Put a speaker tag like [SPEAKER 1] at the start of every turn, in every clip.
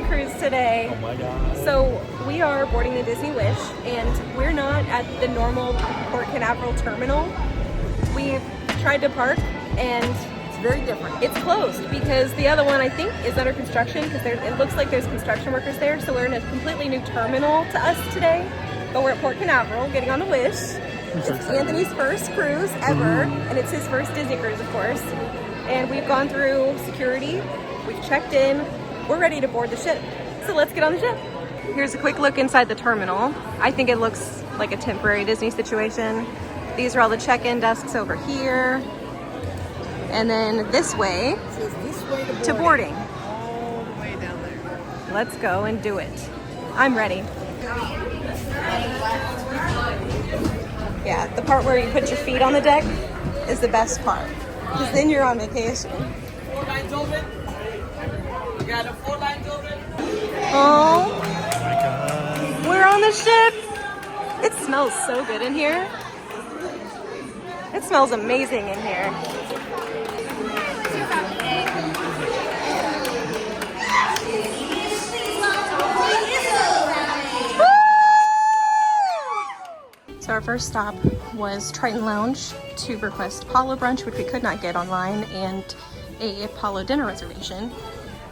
[SPEAKER 1] cruise today.
[SPEAKER 2] Oh my God.
[SPEAKER 1] So we are boarding the Disney Wish, and we're not at the normal Port Canaveral terminal. We've tried to park, and
[SPEAKER 3] It's very different.
[SPEAKER 1] it's closed because the other one, I think, is under construction because it looks like there's construction workers there. So we're in a completely new terminal to us today. But we're at Port Canaveral getting on the Wish. It's Anthony's first cruise ever, and it's his first Disney cruise, of course. And we've gone through security, we've checked in, we're ready to board the ship. So let's get on the ship. Here's a quick look inside the terminal. I think it looks like a temporary Disney situation. These are all the check-in desks over here. And then this way
[SPEAKER 3] It says this way
[SPEAKER 1] to boarding.
[SPEAKER 3] all the way down there.
[SPEAKER 1] Let's go and do it. I'm ready. Yeah, the part where you put your feet on the deck is the best part, because then you're on vacation.
[SPEAKER 3] 4 lines open. We got 4 lines open.
[SPEAKER 1] Oh,
[SPEAKER 2] my God.
[SPEAKER 1] we're on the ship. It smells so good in here. It smells amazing in here. So our first stop was Triton Lounge to request Apollo brunch, which we could not get online, and a Apollo dinner reservation.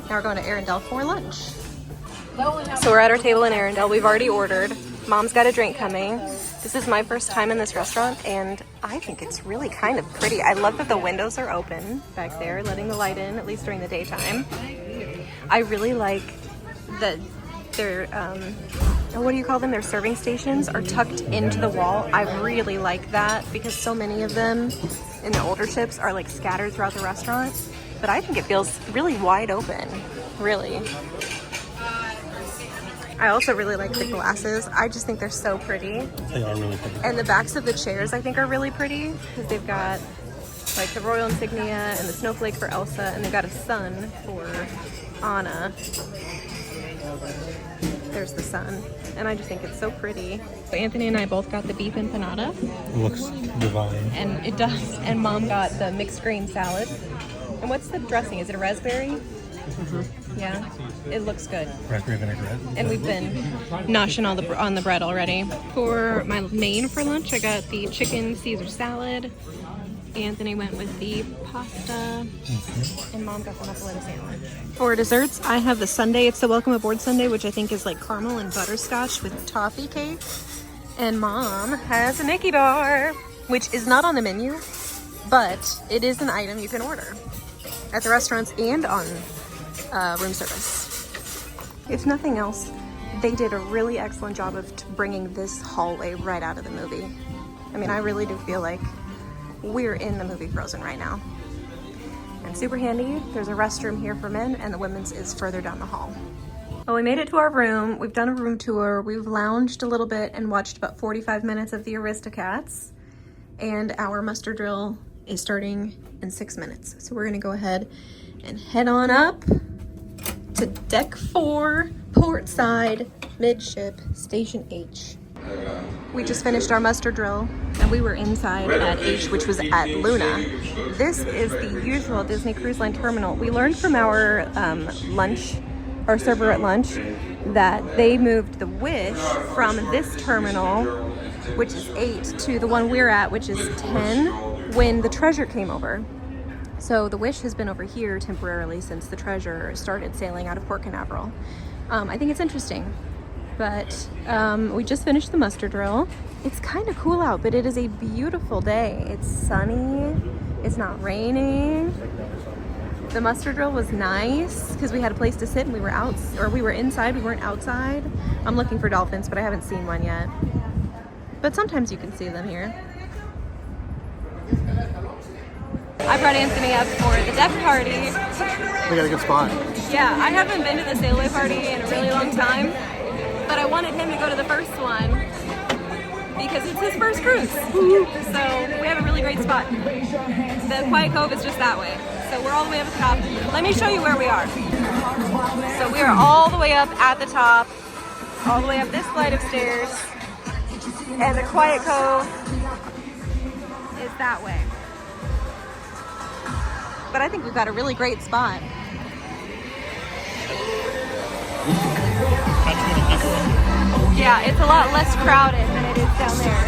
[SPEAKER 1] Now we're going to Arendelle for lunch. So we're at our table in Arendelle. We've already ordered. Mom's got a drink coming. This is my first time in this restaurant, and I think it's really kind of pretty. I love that the windows are open back there, letting the light in, at least during the daytime. I really like that their, what do you call them? Their serving stations are tucked into the wall. I really like that because so many of them in the older ships are like scattered throughout the restaurant. But I think it feels really wide open, really. I also really like the glasses. I just think they're so pretty.
[SPEAKER 2] They are really pretty.
[SPEAKER 1] And the backs of the chairs I think are really pretty because they've got like the royal insignia and the snowflake for Elsa, and they've got a sun for Anna. There's the sun, and I just think it's so pretty. So Anthony and I both got the beef empanada.
[SPEAKER 2] It looks divine.
[SPEAKER 1] And it does. And Mom got the mixed green salad. And what's the dressing? Is it a raspberry? Yeah, it looks good.
[SPEAKER 2] Raspberry vinaigrette.
[SPEAKER 1] And we've been noshing on the bread already. For my main for lunch, I got the chicken Caesar salad. Anthony went with the pasta, and Mom got the muffaletta sandwich. For desserts, I have the sundae. It's the Welcome Aboard sundae, which I think is like caramel and butterscotch with toffee cake. And Mom has a Mickey bar, which is not on the menu, but it is an item you can order at the restaurants and on room service. If nothing else, they did a really excellent job of bringing this hallway right out of the movie. I mean, I really do feel like we're in the movie Frozen right now. And super handy, there's a restroom here for men, and the women's is further down the hall. Well, we made it to our room. We've done a room tour. We've lounged a little bit and watched about 45 minutes of the Aristocats. And our muster drill is starting in 6 minutes. So we're gonna go ahead and head on up to deck 4, port side, midship, station H. We just finished our muster drill, and we were inside at H, which was at Luna. This is the usual Disney Cruise Line terminal. We learned from our our server at lunch, that they moved the Wish from this terminal, which is 8, to the one we're at, which is 10, when the Treasure came over. So the Wish has been over here temporarily since the Treasure started sailing out of Port Canaveral. I think it's interesting. But we just finished the muster drill. It's kind of cool out, but it is a beautiful day. It's sunny, it's not raining. The muster drill was nice because we had a place to sit and we were inside, we weren't outside. I'm looking for dolphins, but I haven't seen one yet. But sometimes you can see them here. I brought Anthony up for the deck party.
[SPEAKER 2] We got a good spot.
[SPEAKER 1] Yeah, I haven't been to the sail away party in a really long time. But I wanted him to go to the first one because it's his first cruise. So we have a really great spot. The Quiet Cove is just that way. So we're all the way up at the top. Let me show you where we are. So we are all the way up at the top, all the way up this flight of stairs. And the Quiet Cove is that way. But I think we've got a really great spot. Yeah, it's a lot less crowded than it is down there.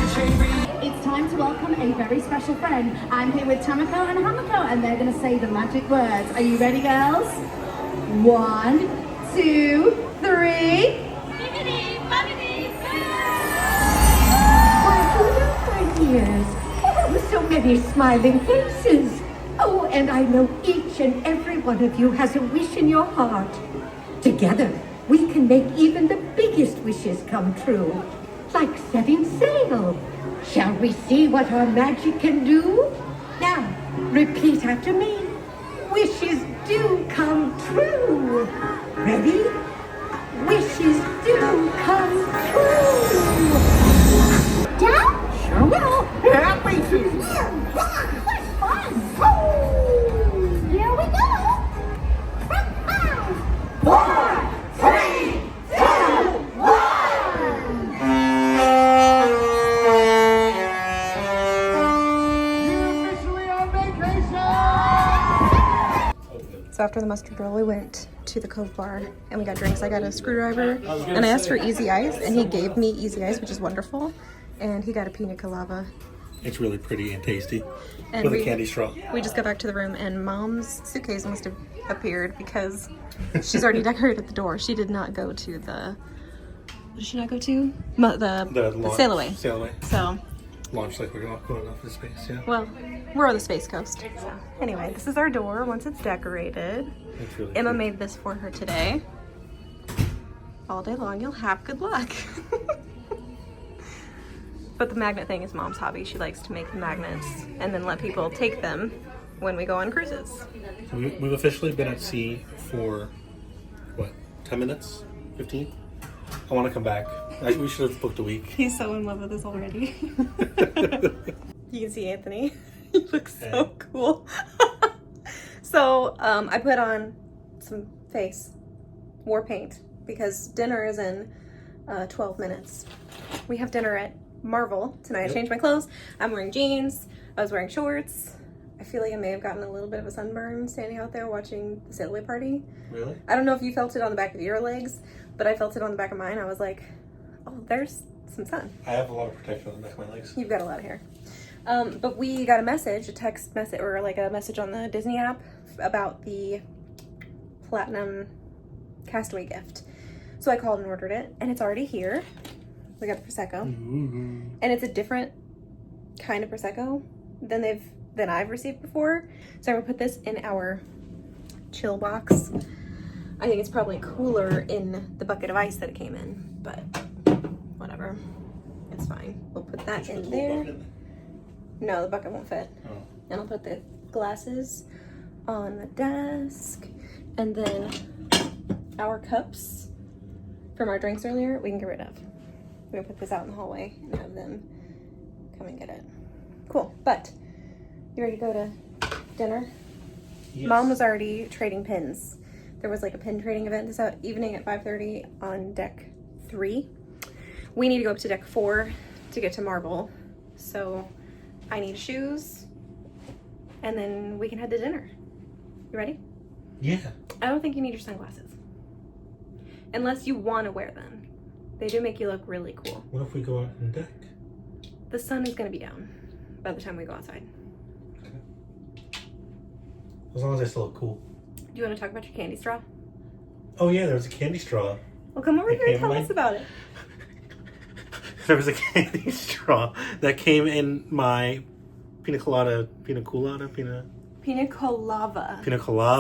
[SPEAKER 4] It's time to welcome a very special friend. I'm here with Tamako and Hamako, and they're going to say the magic words. Are you ready, girls? 1, 2, 3. Why, hello, my dears. Oh, so many smiling faces. Oh, and I know each and every one of you has a wish in your heart. Together, we can make even the biggest wishes come true. Like setting sail. Shall we see what our magic can do? Now, repeat after me. Wishes do come true. Ready? Wishes do come true. Down? Sure will. Happy to. Yeah, what fun. Here we go. 4, 3, 2, 1.
[SPEAKER 1] So after the mustard roll, we went to the Cove Bar and we got drinks. I got a screwdriver and I asked for easy ice and he gave me easy ice, which is wonderful. And he got a pina colada.
[SPEAKER 2] It's really pretty and tasty.
[SPEAKER 1] And
[SPEAKER 2] With a candy straw.
[SPEAKER 1] We just got back to the room and Mom's suitcase must have appeared because she's already decorated the door. She did not go to the, what did she not go to? The sail away.
[SPEAKER 2] Sail away.
[SPEAKER 1] So.
[SPEAKER 2] Launch like we're not going off the space, yeah.
[SPEAKER 1] Well, we're on the Space Coast. So anyway, this is our door once it's decorated.
[SPEAKER 2] It's really
[SPEAKER 1] Emma
[SPEAKER 2] cute.
[SPEAKER 1] made this for her today. All day long, you'll have good luck. But the magnet thing is Mom's hobby. She likes to make magnets and then let people take them when we go on cruises.
[SPEAKER 2] So we've officially been at sea for, what, 10 minutes? 15? I want to come back. We should have booked a week.
[SPEAKER 1] He's so in love with this already. You can see Anthony. He looks so cool. So I put on some war paint, because dinner is in 12 minutes. We have dinner at Marvel tonight. I changed my clothes. I'm wearing jeans. I was wearing shorts. I feel like I may have gotten a little bit of a sunburn standing out there watching the sail away party.
[SPEAKER 2] Really?
[SPEAKER 1] I don't know if you felt it on the back of your legs, but I felt it on the back of mine. I was like, oh, there's some sun.
[SPEAKER 2] I have a lot of protection on the back of my legs.
[SPEAKER 1] You've got a lot of hair. But we got a text message, or like a message on the Disney app about the Platinum Castaway gift. So I called and ordered it, and it's already here. We got the Prosecco.
[SPEAKER 2] Ooh.
[SPEAKER 1] And it's a different kind of Prosecco than I've received before. So I'm gonna put this in our chill box. I think it's probably cooler in the bucket of ice that it came in, but whatever. It's fine. We'll put that in there. No, the bucket won't fit.
[SPEAKER 2] Oh.
[SPEAKER 1] And I'll put the glasses on the desk. And then our cups from our drinks earlier, we can get rid of. We're gonna put this out in the hallway and have them come and get it. Cool, but you ready to go to dinner?
[SPEAKER 2] Yes.
[SPEAKER 1] Mom was already trading pins. There was like a pin trading event this evening at 5:30 on deck 3. We need to go up to deck 4 to get to Marvel. So I need shoes and then we can head to dinner. You ready?
[SPEAKER 2] Yeah.
[SPEAKER 1] I don't think you need your sunglasses. Unless you want to wear them. They do make you look really cool.
[SPEAKER 2] What if we go out on deck?
[SPEAKER 1] The sun is going to be down by the time we go outside.
[SPEAKER 2] Okay. As long as I still look cool.
[SPEAKER 1] Do you want to talk about your candy straw?
[SPEAKER 2] Oh yeah, there was a candy straw.
[SPEAKER 1] Well, come over
[SPEAKER 2] It
[SPEAKER 1] here and
[SPEAKER 2] came
[SPEAKER 1] tell
[SPEAKER 2] in
[SPEAKER 1] us about it.
[SPEAKER 2] There was a candy straw that came in my pina colada.
[SPEAKER 1] Pina colada.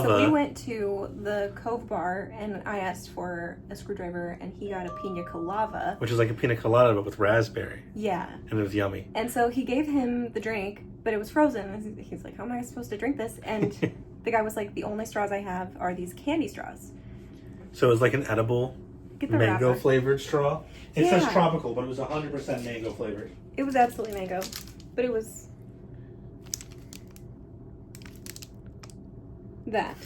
[SPEAKER 2] So
[SPEAKER 1] we went to the Cove Bar and I asked for a screwdriver and he got a pina colada.
[SPEAKER 2] Which is like a pina colada but with raspberry.
[SPEAKER 1] Yeah.
[SPEAKER 2] And it was yummy.
[SPEAKER 1] And so he gave him the drink, but it was frozen. And he's like, how am I supposed to drink this? And the guy was like, the only straws I have are these candy straws.
[SPEAKER 2] So it was like an edible
[SPEAKER 1] Get the
[SPEAKER 2] mango
[SPEAKER 1] wrapper.
[SPEAKER 2] flavored straw. It
[SPEAKER 1] Yeah.
[SPEAKER 2] says tropical, but it was 100% mango flavored.
[SPEAKER 1] It was absolutely mango, but it was that.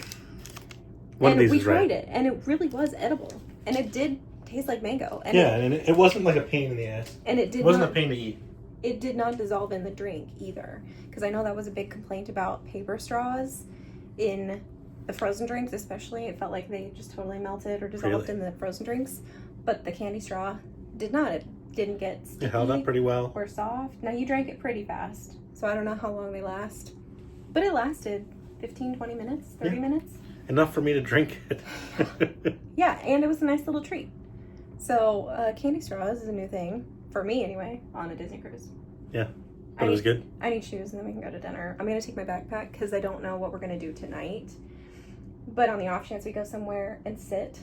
[SPEAKER 2] One
[SPEAKER 1] and
[SPEAKER 2] of these
[SPEAKER 1] we
[SPEAKER 2] is
[SPEAKER 1] tried
[SPEAKER 2] right.
[SPEAKER 1] it, and it really was edible, and it did taste like mango. And
[SPEAKER 2] Yeah, and it wasn't like a pain in the ass.
[SPEAKER 1] and it did
[SPEAKER 2] It wasn't
[SPEAKER 1] not.
[SPEAKER 2] a pain to eat.
[SPEAKER 1] It did not dissolve in the drink either, because I know that was a big complaint about paper straws in The frozen drinks especially, it felt like they just totally melted or dissolved
[SPEAKER 2] Really?
[SPEAKER 1] in the frozen drinks. But the candy straw did not. It didn't get sticky
[SPEAKER 2] It held up pretty well.
[SPEAKER 1] or soft. Now you drank it pretty fast, so I don't know how long they last. But it lasted 15, 20 minutes, 30 minutes.
[SPEAKER 2] Enough for me to drink it.
[SPEAKER 1] Yeah, and it was a nice little treat. So candy straws is a new thing, for me anyway, on a Disney cruise.
[SPEAKER 2] Yeah, but it was good.
[SPEAKER 1] I need shoes and then we can go to dinner. I'm going to take my backpack because I don't know what we're going to do tonight. But on the off chance we go somewhere and sit,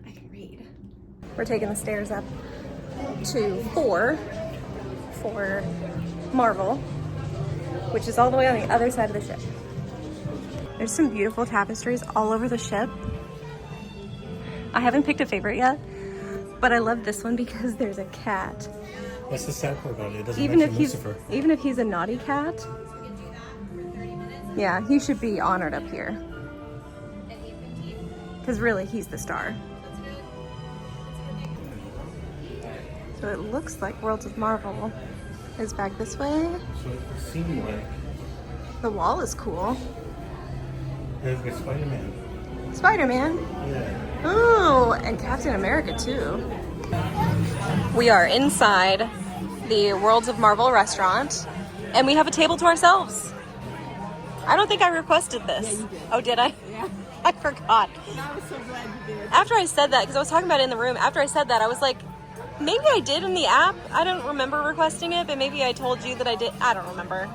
[SPEAKER 1] I can read. We're taking the stairs up to 4 for Marvel, which is all the way on the other side of the ship. There's some beautiful tapestries all over the ship. I haven't picked a favorite yet, but I love this one because there's a cat.
[SPEAKER 2] What's the sad part about it? It doesn't
[SPEAKER 1] Even
[SPEAKER 2] mention
[SPEAKER 1] if
[SPEAKER 2] Lucifer.
[SPEAKER 1] even if he's a naughty cat, yeah, he should be honored up here. Because really, he's the star. So it looks like Worlds of Marvel is back this way.
[SPEAKER 2] So it seemed like
[SPEAKER 1] The wall is cool.
[SPEAKER 2] there's got Spider-Man.
[SPEAKER 1] Spider-Man.
[SPEAKER 2] Yeah.
[SPEAKER 1] Oh, and Captain America too. We are inside the Worlds of Marvel restaurant, and we have a table to ourselves. I don't think I requested this.
[SPEAKER 3] Yeah, you did.
[SPEAKER 1] Oh, did I?
[SPEAKER 3] Yeah.
[SPEAKER 1] I forgot.
[SPEAKER 3] I was so glad you did.
[SPEAKER 1] After I said that, because I was talking about it in the room, after I said that, I was like, maybe I did in the app. I don't remember requesting it, but maybe I told you that I did. I don't remember.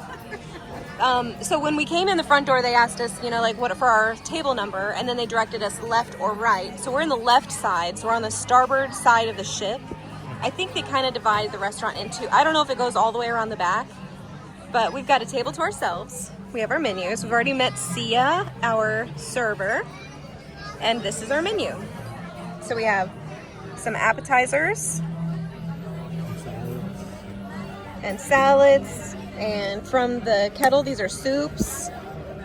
[SPEAKER 1] So when we came in the front door, they asked us, you know, like what for our table number, and then they directed us left or right. So we're in the left side, so we're on the starboard side of the ship. I think they kind of divide the restaurant into, I don't know if it goes all the way around the back, but we've got a table to ourselves. We have our menus. We've already met Sia, our server, and this is our menu. So we have some appetizers and salads, and from the kettle, these are soups.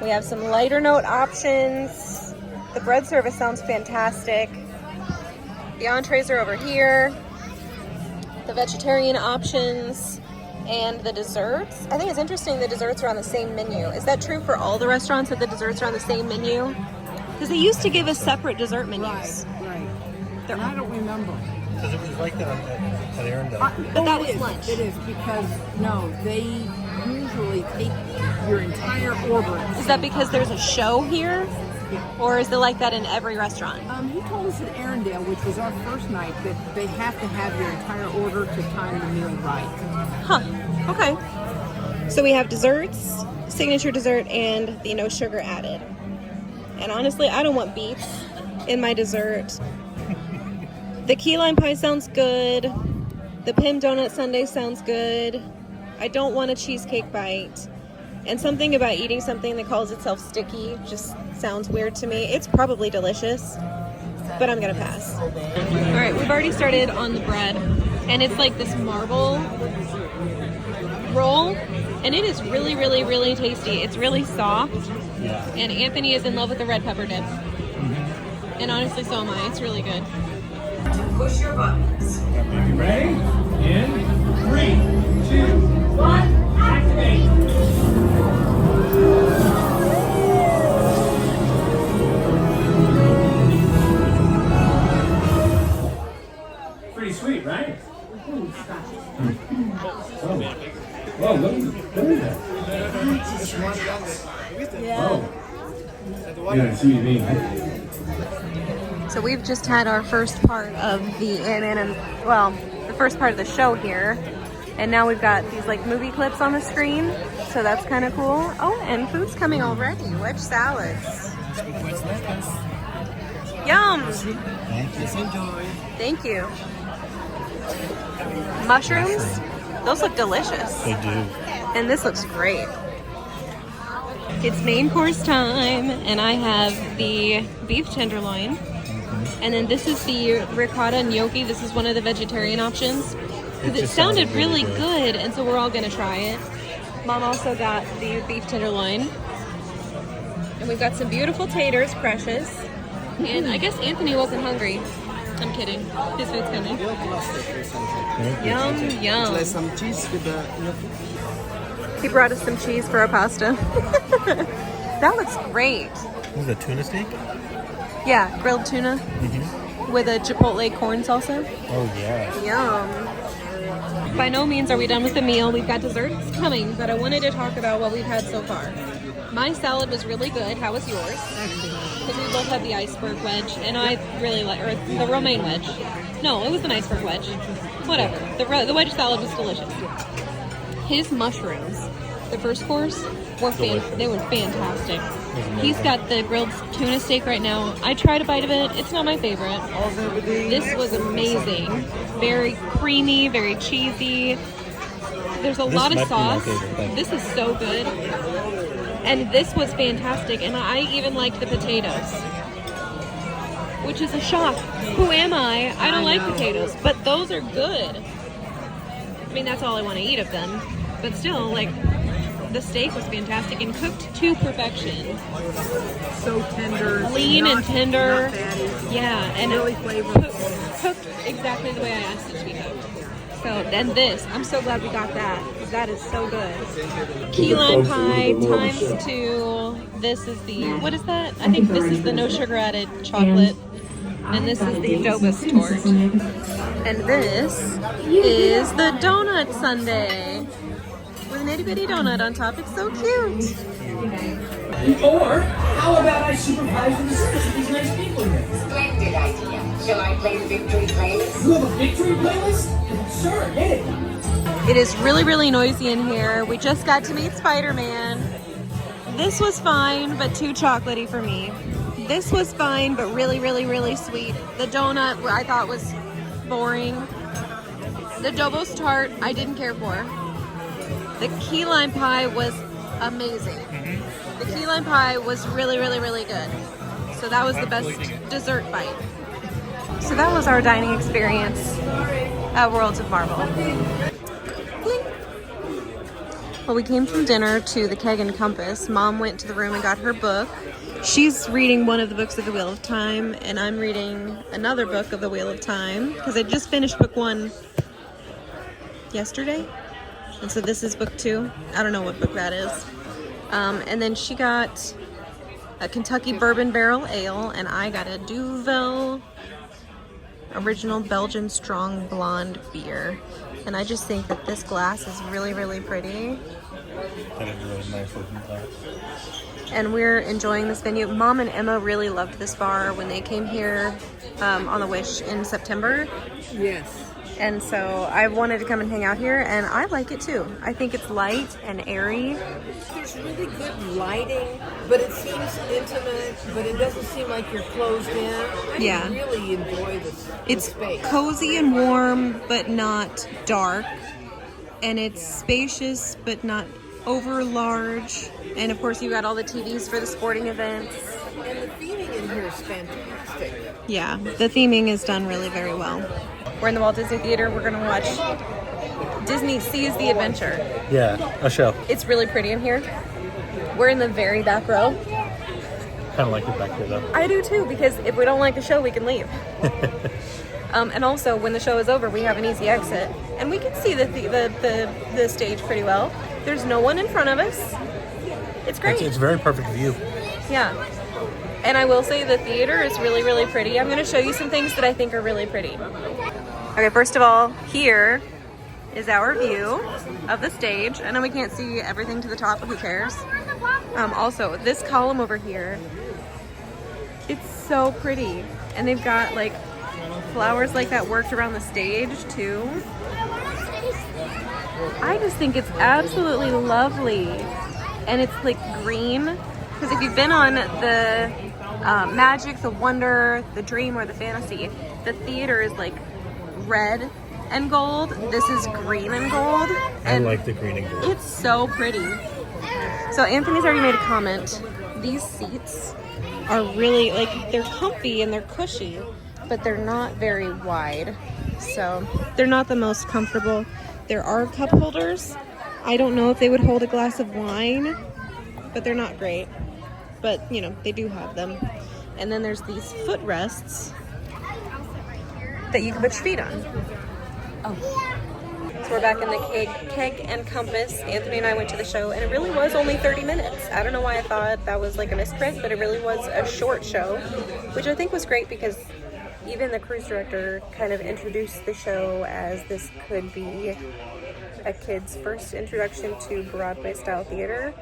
[SPEAKER 1] We have some lighter note options. The bread service sounds fantastic. The entrees are over here. The vegetarian options and the desserts. I think it's interesting the desserts are on the same menu. Is that true for all the restaurants, that the desserts are on the same menu? Because they used to give us separate dessert menus.
[SPEAKER 3] Right. And I don't remember.
[SPEAKER 2] Because it was like that at Arendelle.
[SPEAKER 1] But that
[SPEAKER 3] it
[SPEAKER 1] was
[SPEAKER 3] is.
[SPEAKER 1] lunch.
[SPEAKER 3] It is because, no, they usually take your entire order.
[SPEAKER 1] Is that because there's a show here? Or is it like that in every restaurant?
[SPEAKER 3] He told us at Arendelle, which was our first night, that they have to have your entire order to time the meal right.
[SPEAKER 1] Huh. Okay. So we have desserts, signature dessert, and the no sugar added. And honestly, I don't want beets in my dessert. The key lime pie sounds good. The Pim donut sundae sounds good. I don't want a cheesecake bite. And something about eating something that calls itself sticky just sounds weird to me. It's probably delicious, but I'm gonna pass. All right, we've already started on the bread, and it's like this marble roll, and it is really, really, really tasty. It's really soft, and Anthony is in love with the red pepper dip. And honestly, so am I. It's really good.
[SPEAKER 5] Push your buttons.
[SPEAKER 6] Ready? In 3, 2, 1, activate! Pretty sweet, right? Whoa, look at that.
[SPEAKER 3] Yeah.
[SPEAKER 6] Oh. Yeah, I see what you mean.
[SPEAKER 1] So we've just had our first part of the the first part of the show here. And now we've got these like movie clips on the screen. So that's kind of cool. Oh, and food's coming already. Wedge salads. Yum. Thank you. Mushrooms. Those look delicious.
[SPEAKER 2] They do.
[SPEAKER 1] And this looks great. It's main course time, and I have the beef tenderloin. And then this is the ricotta gnocchi. This is one of the vegetarian options. Because it sounded really good, and so we're all gonna try it. Mom also got the beef tenderloin. And we've got some beautiful taters, precious. And I guess Anthony wasn't hungry. I'm kidding. His food's coming. Yum, yum.
[SPEAKER 7] Some cheese with the
[SPEAKER 1] He brought us some cheese for our pasta. That looks great.
[SPEAKER 2] This is a tuna steak?
[SPEAKER 1] Yeah, grilled tuna with a chipotle corn salsa.
[SPEAKER 2] Oh, yeah.
[SPEAKER 1] Yum. By no means are we done with the meal. We've got desserts coming, but I wanted to talk about what we've had so far. My salad was really good. How was yours? Because we both had the iceberg wedge, and I really like, or the romaine wedge. No, it was an iceberg wedge. Whatever. The wedge salad was delicious. His mushrooms, the first course, were they were fantastic. He's got the grilled tuna steak right now. I tried a bite of it. It's not my favorite. This was amazing. Very creamy, very cheesy. There's a lot of sauce. This is so good. And this was fantastic. And I even liked the potatoes, which is a shock. Who am I? I don't like potatoes, but those are good. I mean, that's all I want to eat of them. But still, like, the steak was fantastic and cooked to perfection.
[SPEAKER 3] So tender.
[SPEAKER 1] Lean and tender.
[SPEAKER 3] Not fatty.
[SPEAKER 1] Yeah, and
[SPEAKER 3] really flavorful.
[SPEAKER 1] Cooked exactly the way I asked it to be cooked. So then this, I'm so glad we got that, because that is so good. Key lime pie times 2. This is the, what is that? I think this is the no sugar added chocolate. And this is the Dobus tort. And this is the donut sundae. With an itty bitty donut on top. It's so cute.
[SPEAKER 6] Or, how about I supervise the service of these nice people here?
[SPEAKER 5] Splendid idea. Shall I play the victory playlist?
[SPEAKER 6] You have a victory playlist? Sure, hit it.
[SPEAKER 1] It is really, really noisy in here. We just got to meet Spider-Man. This was fine, but too chocolatey for me. This was fine, but really, really, really sweet. The donut I thought was boring. The Dobos tart I didn't care for. The key lime pie was amazing. The key lime pie was really, really, really good. So that was the best dessert bite. So that was our dining experience at Worlds of Marvel. Well, we came from dinner to the Keg and Compass. Mom went to the room and got her book. She's reading one of the books of the Wheel of Time, and I'm reading another book of the Wheel of Time, because I just finished book 1 yesterday. And so this is book 2. I don't know what book that is. And then she got a Kentucky Bourbon Barrel Ale, and I got a Duvel Original Belgian Strong Blonde Beer. And I just think that this glass is really, really pretty.
[SPEAKER 2] That is a really nice looking glass.
[SPEAKER 1] And we're enjoying this venue. Mom and Emma really loved this bar when they came here on the Wish in September.
[SPEAKER 3] Yes.
[SPEAKER 1] And so I wanted to come and hang out here, and I like it too. I think it's light and airy.
[SPEAKER 3] There's really good lighting, but it seems intimate, but it doesn't seem like you're closed in. I really enjoy this
[SPEAKER 1] It's
[SPEAKER 3] space.
[SPEAKER 1] cozy and warm, but not dark. And it's spacious, but not over large. And of course, you got all the TVs for the sporting events.
[SPEAKER 3] And the theming in here is fantastic.
[SPEAKER 1] Yeah, the theming is done really very well. We're in the Walt Disney Theater. We're going to watch Disney Sees the Adventure.
[SPEAKER 2] Yeah, a show.
[SPEAKER 1] It's really pretty in here. We're in the very back row.
[SPEAKER 2] Kind of like it back here, though.
[SPEAKER 1] I do too, because if we don't like the show, we can leave. And also, when the show is over, we have an easy exit, and we can see the stage pretty well. There's no one in front of us. It's great.
[SPEAKER 2] It's a very perfect view.
[SPEAKER 1] Yeah. And I will say the theater is really, really pretty. I'm going to show you some things that I think are really pretty. Okay, first of all, here is our view of the stage. I know we can't see everything to the top, but who cares? Also, this column over here, it's so pretty. And they've got like flowers like that worked around the stage too. I just think it's absolutely lovely. And it's like green. Because if you've been on the Magic, the Wonder, the Dream, or the Fantasy, the theater is like red and gold. This is green and gold. And
[SPEAKER 2] I like the green and gold.
[SPEAKER 1] it's so pretty. So Anthony's already made a comment. These seats are really, like, they're comfy and they're cushy, but they're not very wide. So they're not the most comfortable. There are cup holders. I don't know if they would hold a glass of wine, but they're not great. But, you know, they do have them. And then there's these footrests that you can put your feet on. So we're back in the Keg and Compass. Anthony and I went to the show, and it really was only 30 minutes. I don't know why I thought that was like a misprint, but it really was a short show, which I think was great because even the cruise director kind of introduced the show as this could be a kid's first introduction to Broadway-style theater,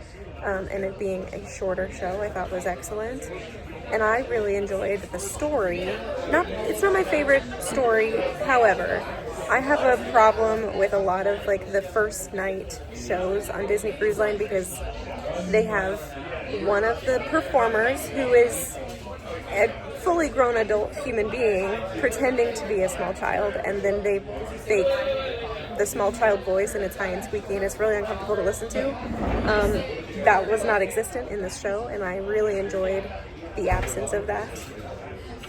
[SPEAKER 1] and it being a shorter show I thought was excellent. And I really enjoyed the story. It's not my favorite story, however, I have a problem with a lot of like the first night shows on Disney Cruise Line because they have one of the performers who is a fully grown adult human being pretending to be a small child, and then they fake the small child voice, and it's high and squeaky, and it's really uncomfortable to listen to. That was not existent in this show, and I really enjoyed the absence of that.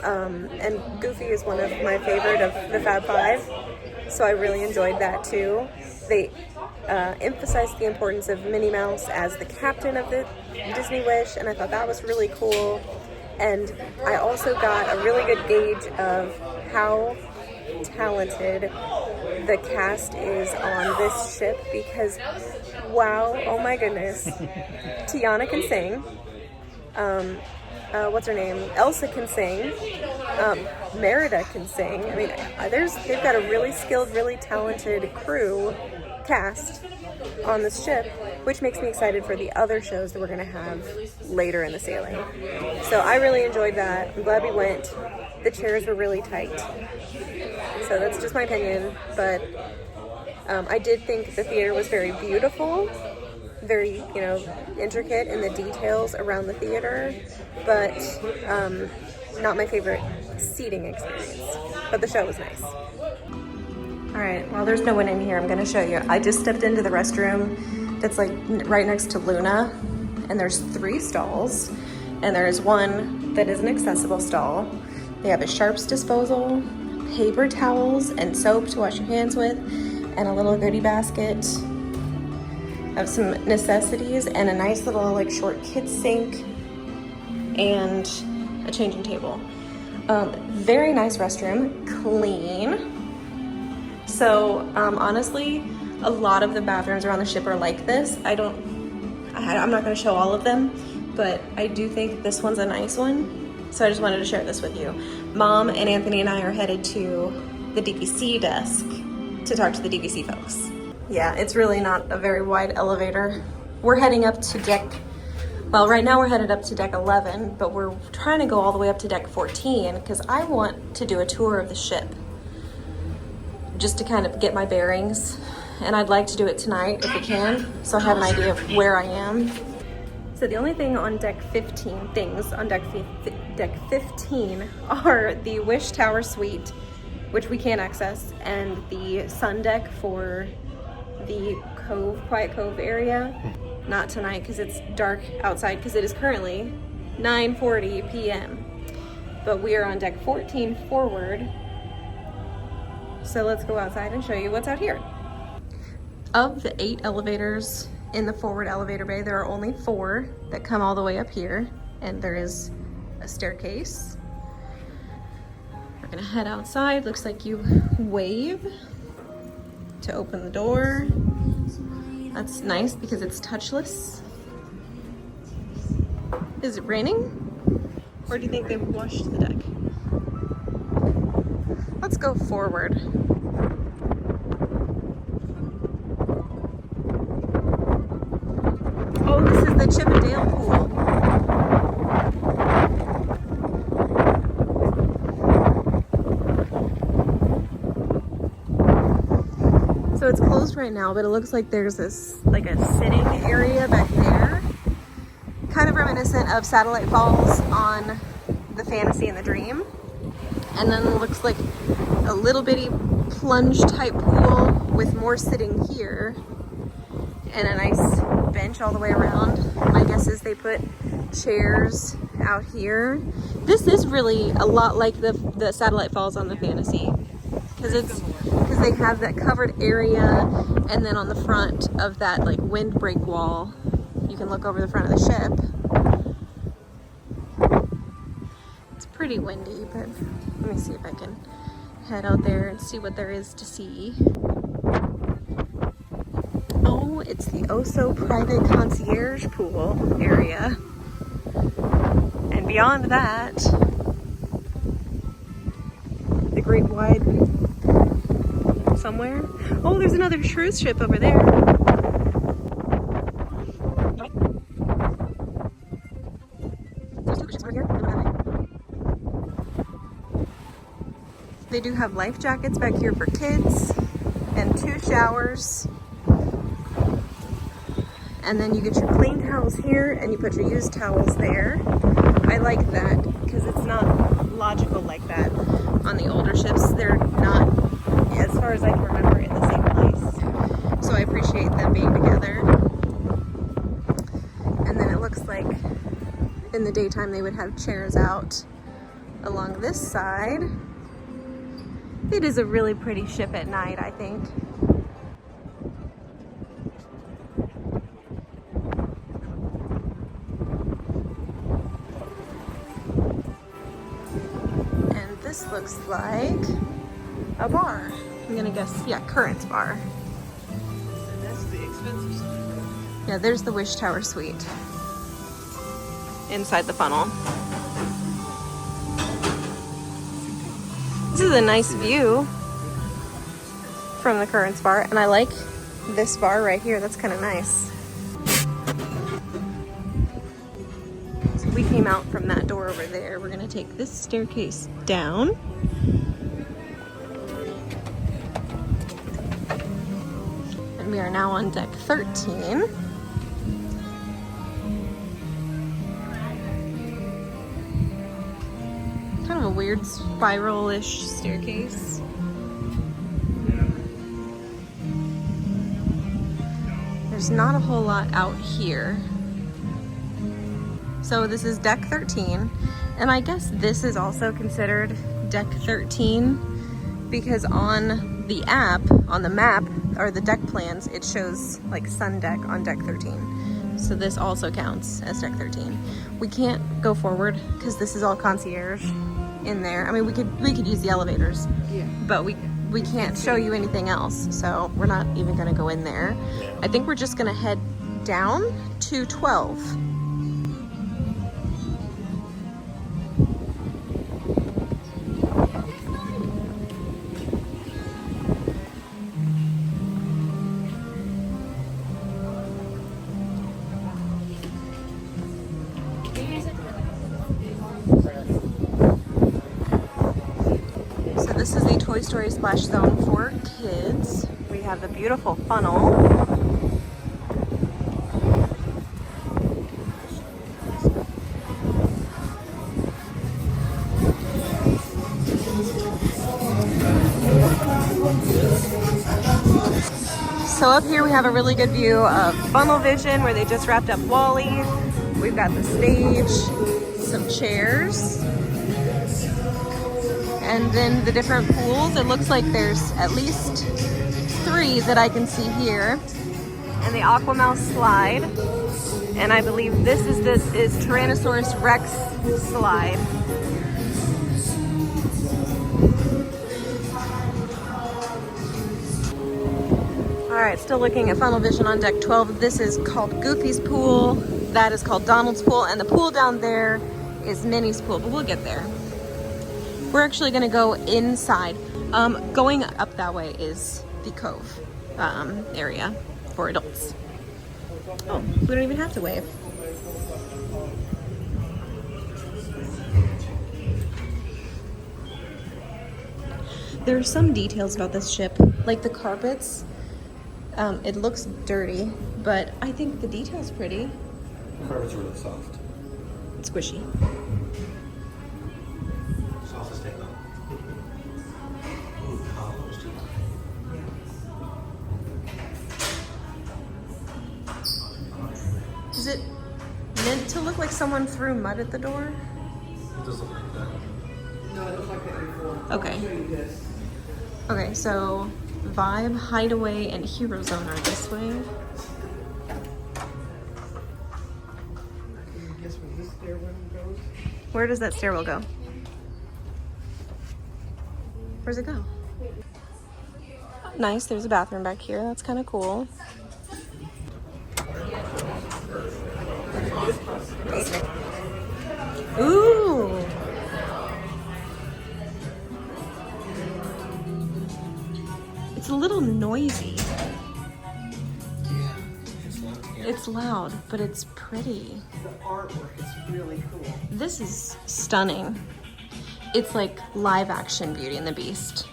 [SPEAKER 1] And Goofy is one of my favorite of the Fab Five, so I really enjoyed that too. They emphasized the importance of Minnie Mouse as the captain of the Disney Wish, and I thought that was really cool. And I also got a really good gauge of how talented the cast is on this ship because, wow, oh my goodness. Tiana can sing. What's her name? Elsa can sing. Merida can sing. I mean, they've got a really skilled, really talented cast on this ship, which makes me excited for the other shows that we're going to have later in the sailing. So I really enjoyed that. I'm glad we went. The chairs were really tight. So that's just my opinion, but I did think the theater was very beautiful, very, intricate in the details around the theater, but not my favorite seating experience. But the show was nice. All right, while there's no one in here, I'm gonna show you. I just stepped into the restroom that's like right next to Luna, and there's 3 stalls, and there is one that is an accessible stall. They have a sharps disposal, paper towels, and soap to wash your hands with, and a little goodie basket of some necessities, and a nice little like short kids sink, and a changing table. Very nice restroom, clean. So honestly, a lot of the bathrooms around the ship are like this. I'm not gonna show all of them, but I do think this one's a nice one. So I just wanted to share this with you. Mom and Anthony and I are headed to the DVC desk to talk to the DVC folks. Yeah, it's really not a very wide elevator. We're heading up to right now we're headed up to deck 11, but we're trying to go all the way up to deck 14 because I want to do a tour of the ship just to kind of get my bearings. And I'd like to do it tonight if we can, so I have an idea of where I am. So the only thing on deck 15, deck 15 are the Wish Tower Suite, which we can't access, and the sun deck for the Quiet Cove area. Not tonight because it's dark outside because it is currently 9:40 p.m. But we are on deck 14 forward. So let's go outside and show you what's out here. Of the 8 elevators in the forward elevator bay, there are only 4 that come all the way up here, and there is a staircase. We're gonna head outside. Looks like you wave to open the door. That's nice because it's touchless. Is it raining? Or do you think they've washed the deck? Let's go forward. Oh, this is the Chip and Dale pool. So it's closed right now, but it looks like there's this, like a sitting area back there. Kind of reminiscent of Satellite Falls on the Fantasy and the Dream. And then it looks like a little bitty plunge type pool with more sitting here and a nice bench all the way around. My guess is they put chairs out here. This is really a lot like the Satellite Falls on the Fantasy because they have that covered area, and then on the front of that like windbreak wall you can look over the front of the ship. It's pretty windy, but let me see if I can head out there and see what there is to see. it's the oh-so private concierge pool area. And beyond that, the great wide somewhere. Oh, there's another cruise ship over there. They do have life jackets back here for kids and 2 showers. And then you get your clean towels here and you put your used towels there. I like that because it's not logical like that on the older ships. They're not, as far as I can remember, in the same place. So I appreciate them being together. And then it looks like in the daytime they would have chairs out along this side. It is a really pretty ship at night, I think. And this looks like a bar. I'm gonna guess, yeah, Current's bar.
[SPEAKER 3] And that's the expensive stuff.
[SPEAKER 1] Yeah, there's the Wish Tower Suite inside the funnel. This is a nice view from the Currents bar, and I like this bar right here. That's kind of nice. So we came out from that door over there. We're gonna take this staircase down. And we are now on deck 13. Kind of a weird spiral-ish staircase. There's not a whole lot out here. So this is deck 13, and I guess this is also considered deck 13 because on the app, on the map, or the deck plans, it shows like sun deck on deck 13. So this also counts as deck 13. We can't go forward because this is all concierge in there. I mean, we could use the elevators,
[SPEAKER 3] Yeah.
[SPEAKER 1] but we can't show you anything else. So we're not even gonna go in there. I think we're just gonna head down to 12. So this is the Toy Story Splash Zone for kids. We have the beautiful funnel. So up here we have a really good view of Funnel Vision where they just wrapped up WALL-E. We've got the stage, some chairs, and then the different pools. It looks like there's at least 3 that I can see here. And the Aquamouse slide. And I believe this is Tyrannosaurus Rex slide. All right, still looking at Funnel Vision on deck 12. This is called Goofy's pool. That is called Donald's pool. And the pool down there is Minnie's pool, but we'll get there. We're actually gonna go inside. Going up that way is the Cove area for adults. Oh, we don't even have to wave. There are some details about this ship, like the carpets. It looks dirty, but I think the detail's pretty.
[SPEAKER 2] The carpet's really soft.
[SPEAKER 1] Squishy.
[SPEAKER 2] Soft to stand on. Ooh, hollows too.
[SPEAKER 1] Is it meant to look like someone threw mud at the door?
[SPEAKER 2] It does look like that.
[SPEAKER 3] No, it looks like that before.
[SPEAKER 1] Okay.
[SPEAKER 3] I'll show you this.
[SPEAKER 1] Okay, so Vibe, Hideaway, and Hero Zone are this way.
[SPEAKER 3] Can you guess where this stairwell goes?
[SPEAKER 1] Where does that stairwell go? Where's it go? Nice, there's a bathroom back here. That's kind of cool. Ooh. It's a little noisy. It's loud, but it's pretty.
[SPEAKER 3] The artwork is really cool.
[SPEAKER 1] This is stunning. It's like live action Beauty and the Beast,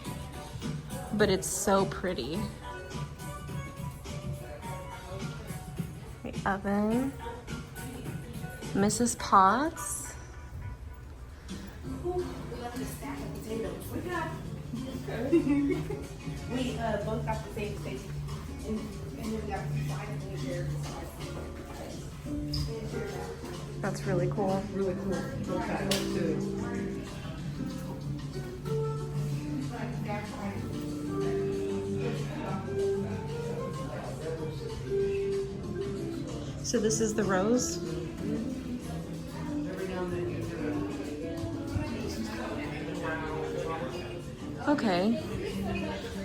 [SPEAKER 1] but it's so pretty. The oven. Mrs. Potts.
[SPEAKER 7] We both got the same station. And then we got 5 of them here.
[SPEAKER 1] That's really cool.
[SPEAKER 3] Really cool. Okay. Too.
[SPEAKER 1] So this is the rose. Okay.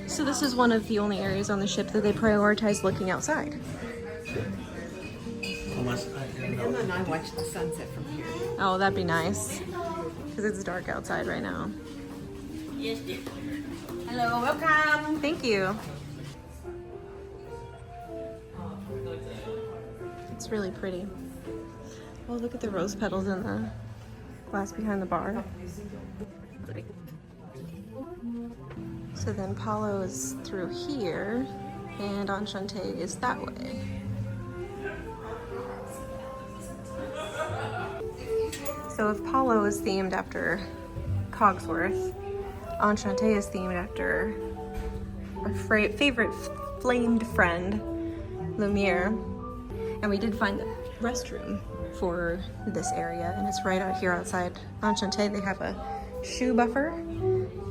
[SPEAKER 1] So this is one of the only areas on the ship that they prioritize looking outside.
[SPEAKER 2] Unless I don't
[SPEAKER 3] Emma
[SPEAKER 2] know.
[SPEAKER 3] and I watch the sunset from here.
[SPEAKER 1] Oh, that'd be nice. Because it's dark outside right now.
[SPEAKER 7] Yes, dear. Hello, welcome.
[SPEAKER 1] Thank you. It's really pretty. Oh, look at the rose petals in the glass behind the bar. So then Paulo is through here, and Enchante is that way. So if Paulo is themed after Cogsworth, Enchante is themed after our favorite flamed friend, Lumiere. And we did find the restroom for this area, and it's right out here outside Enchante. They have a shoe buffer,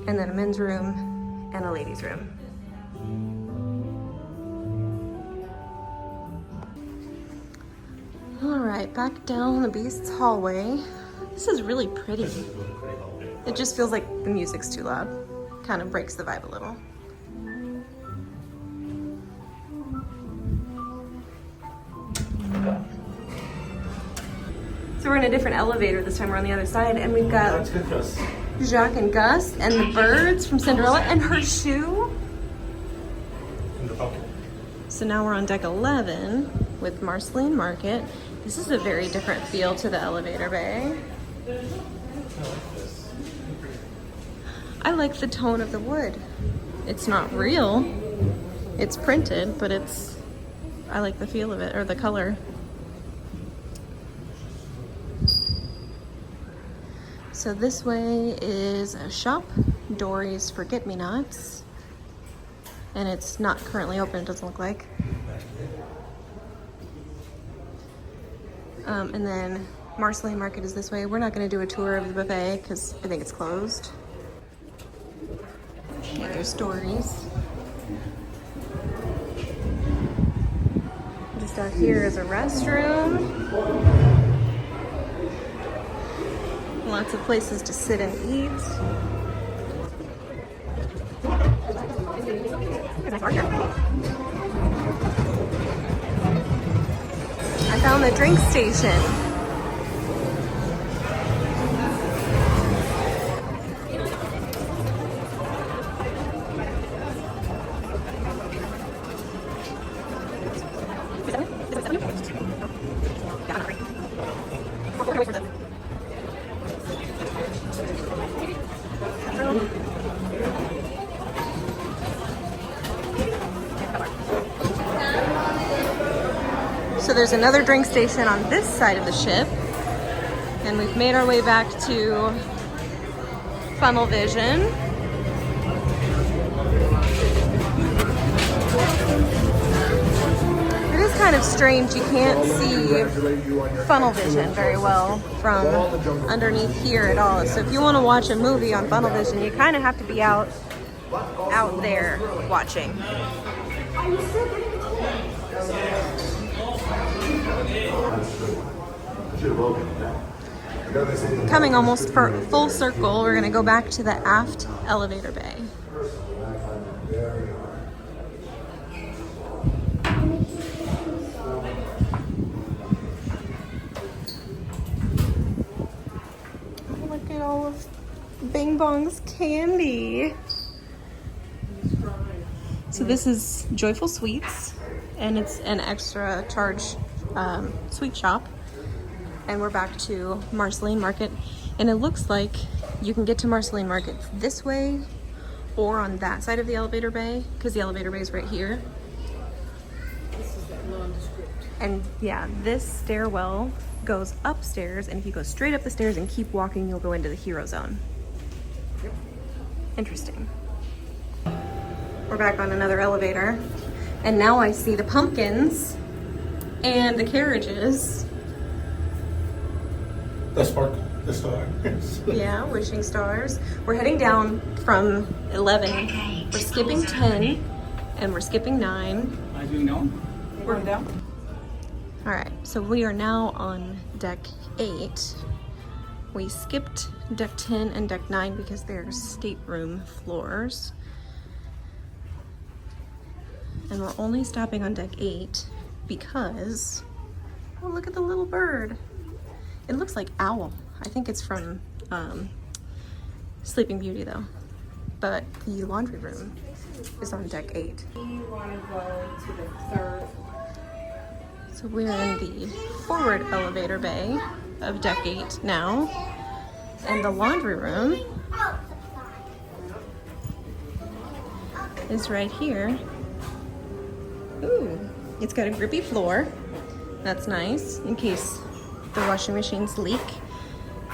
[SPEAKER 1] and then a men's room and a ladies' room. All right, back down the Beast's hallway. This is really pretty. It just feels like the music's too loud. Kind of breaks the vibe a little. So we're in a different elevator this time. We're on the other side, and we've got
[SPEAKER 2] That's good, Chris.
[SPEAKER 1] Jacques and Gus and the birds from Cinderella and her shoe.
[SPEAKER 2] In the bucket.
[SPEAKER 1] So now we're on deck 11 with Marceline Market. This is a very different feel to the elevator bay. I like the tone of the wood. It's not real. It's printed, but I like the feel of it, or the color. So this way is a shop, Dory's Forget-Me-Nots. And it's not currently open, it doesn't look like. And then Marceline Market is this way. We're not gonna do a tour of the buffet because I think it's closed. Yeah, there's Dory's. Just out here is a restroom. Lots of places to sit and eat. I found the drink station. So there's another drink station on this side of the ship, and we've made our way back to Funnel Vision. It is kind of strange, you can't see Funnel Vision very well from underneath here at all. So if you want to watch a movie on Funnel Vision, you kind of have to be out there watching. Coming almost for full circle, we're gonna go back to the aft elevator bay. Bing Bong's candy. So this is Joyful Sweets, and it's an extra charge sweet shop. And we're back to Marceline Market, and it looks like you can get to Marceline Market this way or on that side of the elevator bay, because the elevator bay is right here.
[SPEAKER 3] This is that nondescript.
[SPEAKER 1] And yeah, this stairwell goes upstairs, and if you go straight up the stairs and keep walking, you'll go into the Hero Zone.
[SPEAKER 3] Yep.
[SPEAKER 1] Interesting. We're back on another elevator, and now I see the pumpkins and the carriages.
[SPEAKER 2] The sparkle, the stars.
[SPEAKER 1] Yeah, wishing stars. We're heading down from 11. We're skipping 10, and we're skipping 9.
[SPEAKER 6] As you know,
[SPEAKER 3] We're down.
[SPEAKER 1] All right, so we are now on deck 8. We skipped deck 10 and deck 9 because they're stateroom floors. And we're only stopping on deck 8 because, oh, look at the little bird. It looks like owl. I think it's from Sleeping Beauty though. But the laundry room is on deck 8.
[SPEAKER 3] We want to go to the 3rd.
[SPEAKER 1] So we're in the forward elevator bay of deck 8 now. And the laundry room is right here. Ooh, it's got a grippy floor. That's nice in case the washing machines leak.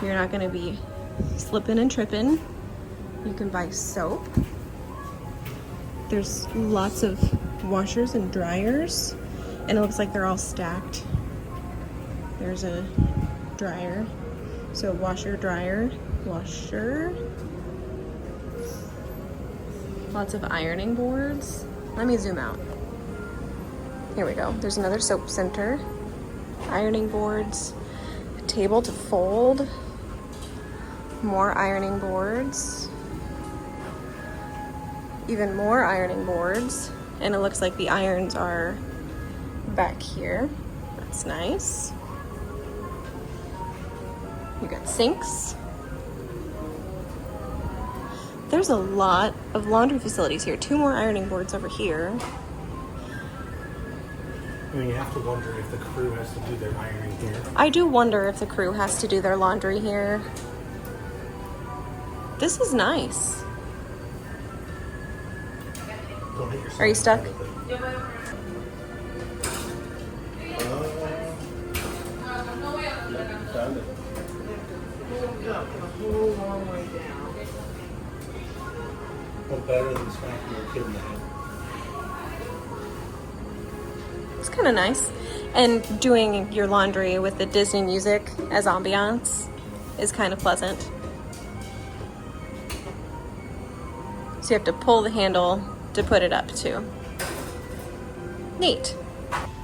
[SPEAKER 1] You're not gonna be slipping and tripping. You can buy soap. There's lots of washers and dryers, and it looks like they're all stacked. There's a dryer. So washer, dryer, washer. Lots of ironing boards. Let me zoom out. Here we go. There's another soap center. Ironing boards. A table to fold. More ironing boards. Even more ironing boards. And it looks like the irons are back here. That's nice. You got sinks. There's a lot of laundry facilities here. 2 more ironing boards over here.
[SPEAKER 2] I mean, you have to wonder if the crew has to do their ironing here.
[SPEAKER 1] I do wonder if the crew has to do their laundry here. This is nice.
[SPEAKER 2] Don't hit yourself.
[SPEAKER 1] Are you stuck?
[SPEAKER 2] Found it.
[SPEAKER 3] Up a whole long way down.
[SPEAKER 2] Well, better than smacking your kid in the head.
[SPEAKER 1] It's kind of nice. And doing your laundry with the Disney music as ambiance is kind of pleasant. So you have to pull the handle to put it up too. Neat.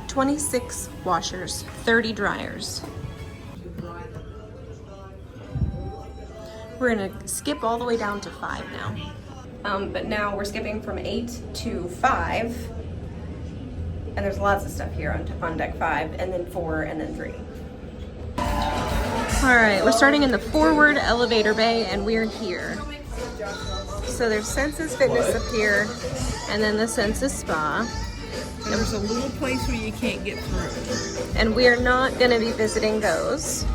[SPEAKER 1] 26 washers, 30 dryers. We're gonna skip all the way down to 5 now. But now we're skipping from 8 to 5. And there's lots of stuff here on deck 5, and then 4, and then 3. All right, we're starting in the forward elevator bay, and we're here. So there's Senses Fitness up here, and then the Senses Spa.
[SPEAKER 3] And there's a little place where you can't get through.
[SPEAKER 1] And we're not gonna be visiting those.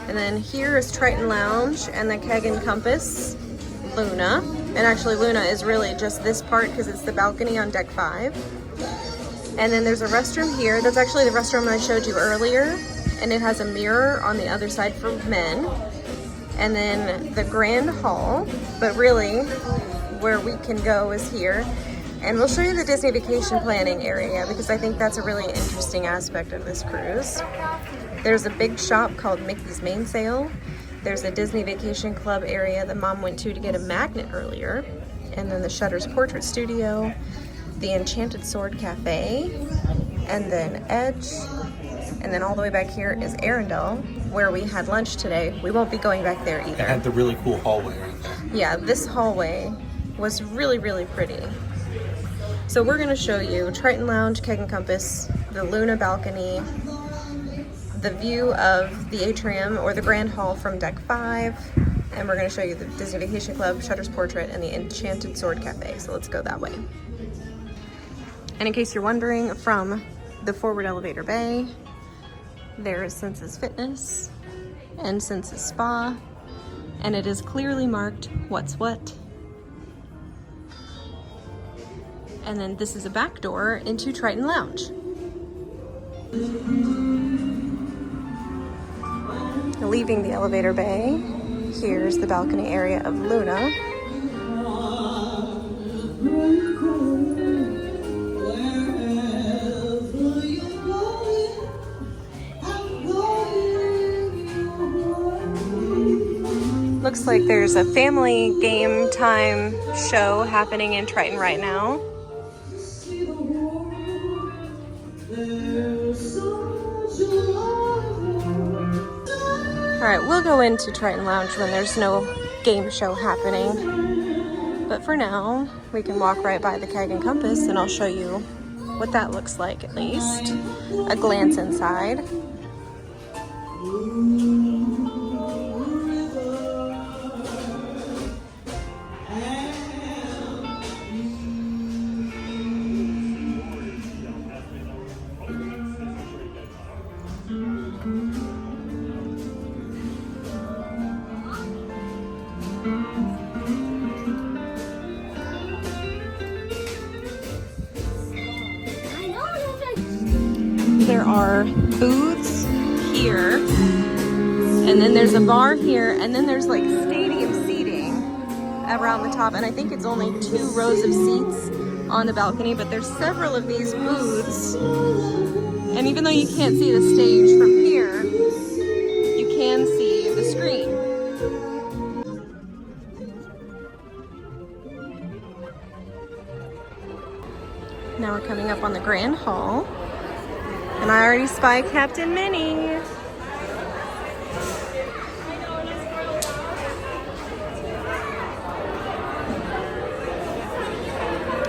[SPEAKER 1] And then here is Triton Lounge and the Keg and Compass, Luna. And actually Luna is really just this part because it's the balcony on deck 5. And then there's a restroom here. That's actually the restroom I showed you earlier. And it has a mirror on the other side for men. And then the Grand Hall, but really where we can go is here. And we'll show you the Disney Vacation Planning area because I think that's a really interesting aspect of this cruise. There's a big shop called Mickey's Mainsail. There's a Disney Vacation Club area that Mom went to get a magnet earlier. And then the Shutter's Portrait Studio, the Enchanted Sword Cafe, and then Edge. And then all the way back here is Arendelle, where we had lunch today. We won't be going back there
[SPEAKER 2] It
[SPEAKER 1] either.
[SPEAKER 2] had the really cool hallway right there.
[SPEAKER 1] Yeah, this hallway was really, really pretty. So we're gonna show you Triton Lounge, Keg and Compass, the Luna balcony, the view of the atrium or the Grand Hall from deck 5, and we're going to show you the Disney Vacation Club, Shutter's Portrait, and the Enchanted Sword Cafe. So let's go that way. And in case you're wondering, from the forward elevator bay, there is Senses Fitness and Senses Spa, and it is clearly marked what's what. And then this is a back door into Triton Lounge. Leaving the elevator bay, here's the balcony area of Luna. Looks like there's a family game time show happening in Triton right now. All right, we'll go into Triton Lounge when there's no game show happening. But for now, we can walk right by the Keg and Compass and I'll show you what that looks like at least. A glance inside. There are booths here, and then there's a bar here, and then there's like stadium seating around the top, and I think it's only 2 rows of seats on the balcony, but there's several of these booths, and even though you can't see the stage from here, you can see the screen. Now we're coming up on the Grand Hall. And I already spy Captain Minnie.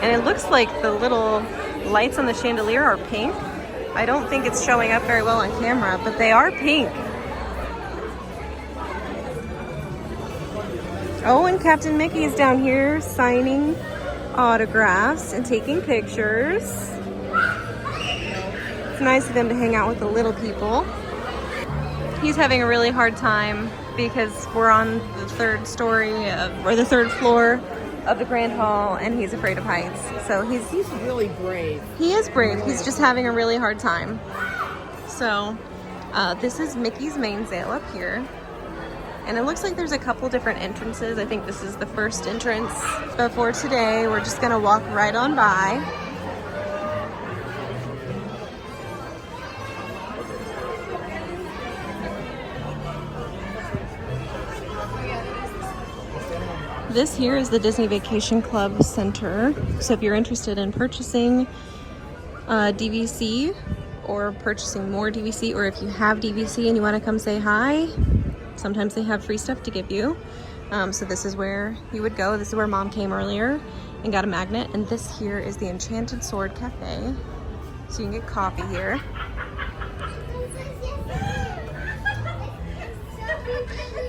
[SPEAKER 1] And it looks like the little lights on the chandelier are pink. I don't think it's showing up very well on camera, but they are pink. Oh, and Captain Mickey is down here signing autographs and taking pictures. It's nice of them to hang out with the little people. He's having a really hard time because we're on the 3rd story or the 3rd floor of the Grand Hall, and he's afraid of heights. So he's
[SPEAKER 3] really brave.
[SPEAKER 1] He is brave. He's just having a really hard time. So this is Mickey's Mainsail up here. And it looks like there's a couple different entrances. I think this is the first entrance. But for today, we're just gonna walk right on by. This here is the Disney Vacation Club Center. So if you're interested in purchasing DVC or purchasing more DVC, or if you have DVC and you want to come say hi, sometimes they have free stuff to give you. So this is where you would go. This is where Mom came earlier and got a magnet. And this here is the Enchanted Sword Cafe. So you can get coffee here.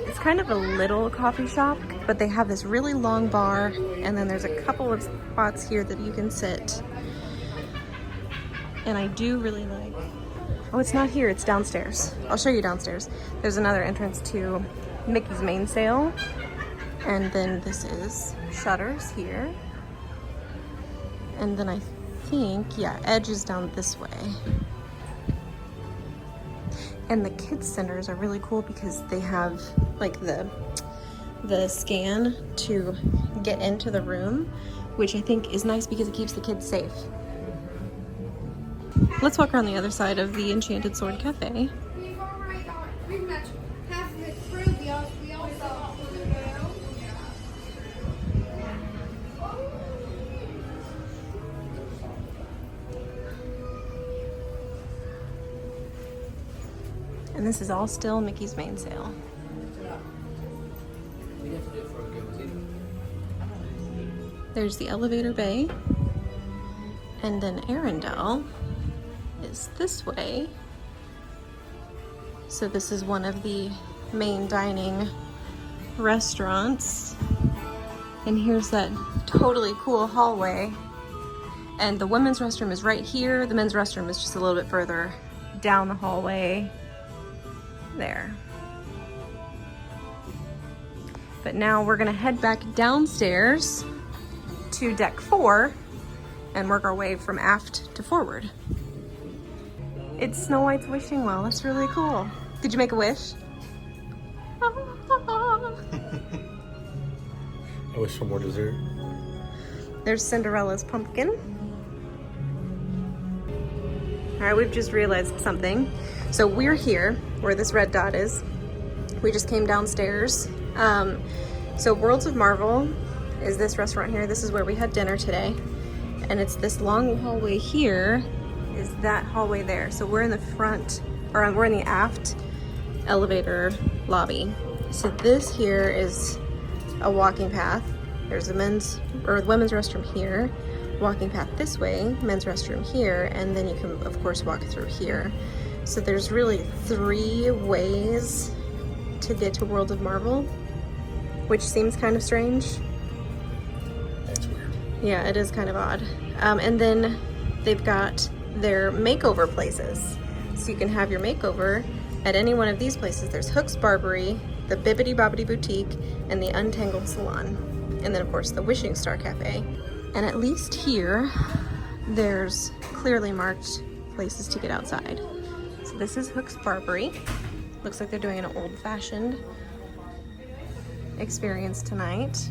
[SPEAKER 1] It's kind of a little coffee shop, but they have this really long bar, and then there's a couple of spots here that you can sit. And I do really like, oh, it's not here, it's downstairs. I'll show you downstairs. There's another entrance to Mickey's Mainsail, and then this is Shutters here. And then I think, yeah, Edge is down this way. And the kids centers are really cool because they have like the scan to get into the room, which I think is nice because it keeps the kids safe. Let's walk around the other side of the Enchanted Sword Cafe.
[SPEAKER 7] We've already got pretty much half of it through. We also
[SPEAKER 1] And this is all still Mickey's Mainsail. There's the elevator bay. And then Arendelle is this way. So this is one of the main dining restaurants. And here's that totally cool hallway. And the women's restroom is right here. The men's restroom is just a little bit further down the hallway there. But now we're gonna head back downstairs to deck 4 and work our way from aft to forward. It's Snow White's wishing well. That's really cool. Did you make a wish?
[SPEAKER 2] I wish for more dessert.
[SPEAKER 1] There's Cinderella's pumpkin. All right, we've just realized something. So we're here where this red dot is. We just came downstairs. So Worlds of Marvel is this restaurant here. This is where we had dinner today. And it's this long hallway here is that hallway there. So we're in the front, or we're in the aft elevator lobby. So this here is a walking path. There's the men's or the women's restroom here, walking path this way, men's restroom here, and then you can of course walk through here. So there's really 3 ways to get to World of Marvel, which seems kind of strange.
[SPEAKER 2] That's weird.
[SPEAKER 1] Yeah, it is kind of odd. And then they've got their makeover places. So you can have your makeover at any one of these places. There's Hook's Barbery, the Bibbidi Bobbidi Boutique, and the Untangled Salon. And then of course the Wishing Star Cafe. And at least here, there's clearly marked places to get outside. So this is Hook's Barbery. Looks like they're doing an old-fashioned experience tonight.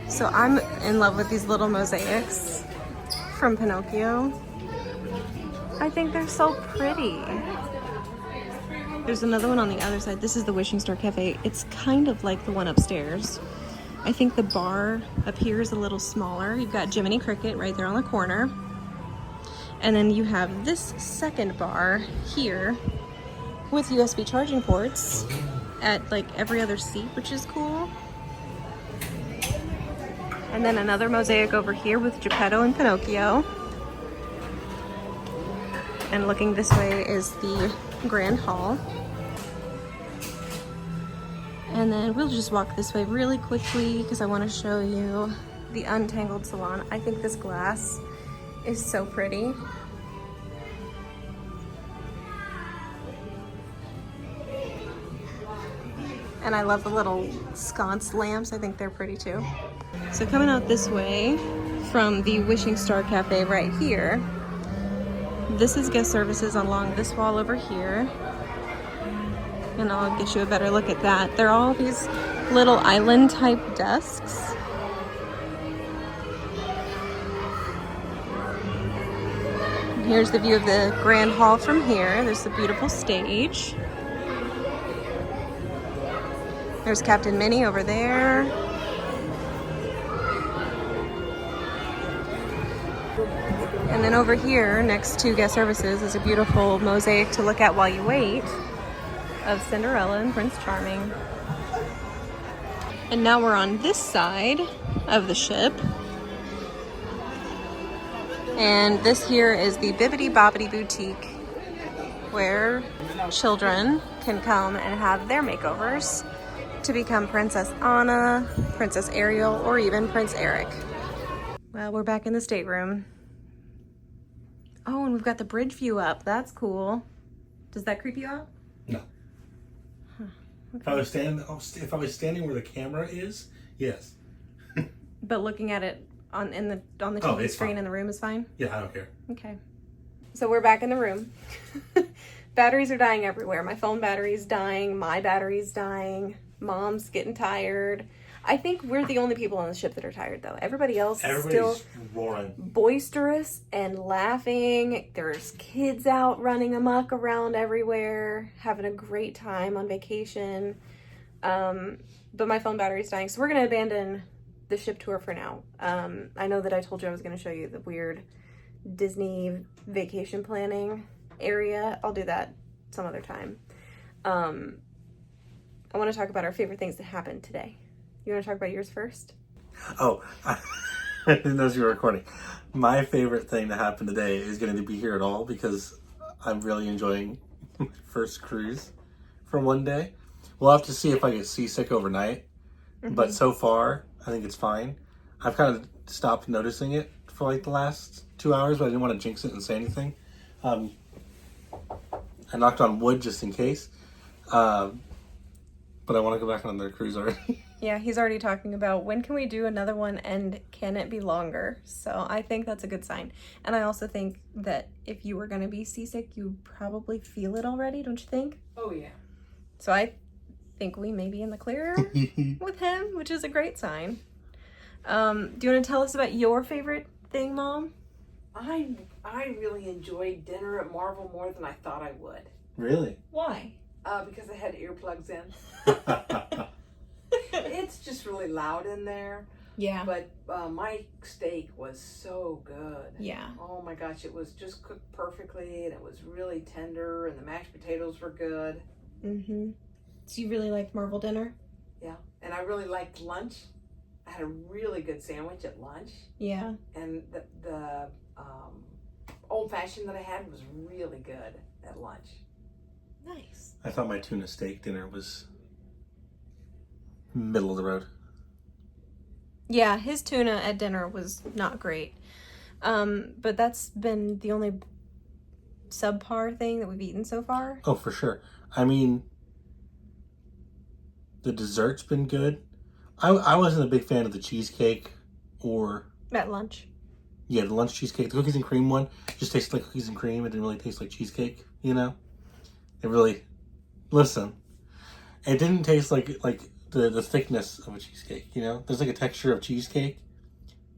[SPEAKER 1] So I'm in love with these little mosaics from Pinocchio. I think they're so pretty. There's another one on the other side. This is the Wishing Star Cafe. It's kind of like the one upstairs. I think the bar up here is a little smaller. You've got Jiminy Cricket right there on the corner. And then you have this second bar here with USB charging ports at like every other seat, which is cool. And then another mosaic over here with Geppetto and Pinocchio. And looking this way is the Grand Hall. And then we'll just walk this way really quickly because I want to show you the Untangled Salon. I think this glass is so pretty. And I love the little sconce lamps. I think they're pretty too. So coming out this way from the Wishing Star Cafe right here, this is guest services along this wall over here. And I'll get you a better look at that. They're all these little island type desks. Here's the view of the Grand Hall from here. There's the beautiful stage. There's Captain Minnie over there. And then over here, next to guest services, is a beautiful mosaic to look at while you wait of Cinderella and Prince Charming. And now we're on this side of the ship. And this here is the Bibbidi Bobbidi Boutique, where children can come and have their makeovers to become Princess Anna, Princess Ariel, or even Prince Eric. Well, we're back in the stateroom. Oh, and we've got the bridge view up. That's cool. Does that creep you out?
[SPEAKER 2] No.
[SPEAKER 1] Huh. Okay.
[SPEAKER 2] If I was standing where the camera is, yes.
[SPEAKER 1] But looking at it on the TV screen
[SPEAKER 2] fine.
[SPEAKER 1] in the room is fine?
[SPEAKER 2] Yeah, I don't care.
[SPEAKER 1] Okay. So we're back in the room. Batteries are dying everywhere. My phone battery's dying. My battery's dying. Mom's getting tired. I think we're the only people on the ship that are tired, though. Everybody's still
[SPEAKER 2] roaring,
[SPEAKER 1] boisterous and laughing. There's kids out running amok around everywhere, having a great time on vacation. But my phone battery's dying, so we're going to abandon the ship tour for now. I know that I told you I was going to show you the weird Disney vacation planning area. I'll do that some other time. I want to talk about our favorite things that happened today. You want to talk about yours first?
[SPEAKER 2] Oh, I didn't know you were recording. My favorite thing to happen today is going to be here at all because I'm really enjoying my first cruise for one day. We'll have to see if I get seasick overnight, but so far I think it's fine. I've kind of stopped noticing it for like the last 2 hours, but I didn't want to jinx it and say anything. I knocked on wood just in case, but I want to go back on their cruise already.
[SPEAKER 1] Yeah, he's already talking about when can we do another one and can it be longer? So I think that's a good sign. And I also think that if you were going to be seasick, you probably feel it already, don't you think?
[SPEAKER 3] Oh, yeah.
[SPEAKER 1] So I think we may be in the clear with him, which is a great sign. Do you want to tell us about your favorite thing, Mom?
[SPEAKER 3] I really enjoyed dinner at Marvel more than I thought I would.
[SPEAKER 2] Really?
[SPEAKER 1] Why?
[SPEAKER 3] Because I had earplugs in. It's just really loud in there.
[SPEAKER 1] Yeah.
[SPEAKER 3] But my steak was so good.
[SPEAKER 1] Yeah.
[SPEAKER 3] Oh my gosh, it was just cooked perfectly and it was really tender and the mashed potatoes were good.
[SPEAKER 1] Mm-hmm. So you really liked Marvel dinner?
[SPEAKER 3] Yeah. And I really liked lunch. I had a really good sandwich at lunch.
[SPEAKER 1] Yeah.
[SPEAKER 3] And the old-fashioned that I had was really good at lunch.
[SPEAKER 1] Nice.
[SPEAKER 2] I thought my tuna steak dinner was middle of the road.
[SPEAKER 1] Yeah, his tuna at dinner was not great. But that's been the only subpar thing that we've eaten so far.
[SPEAKER 2] Oh, for sure. I mean, the dessert's been good. I wasn't a big fan of the cheesecake or...
[SPEAKER 1] At lunch.
[SPEAKER 2] Yeah, the lunch cheesecake. The cookies and cream one just tasted like cookies and cream. It didn't really taste like cheesecake, you know? It really... Listen. It didn't taste like the thickness of a cheesecake, you know? There's like a texture of cheesecake,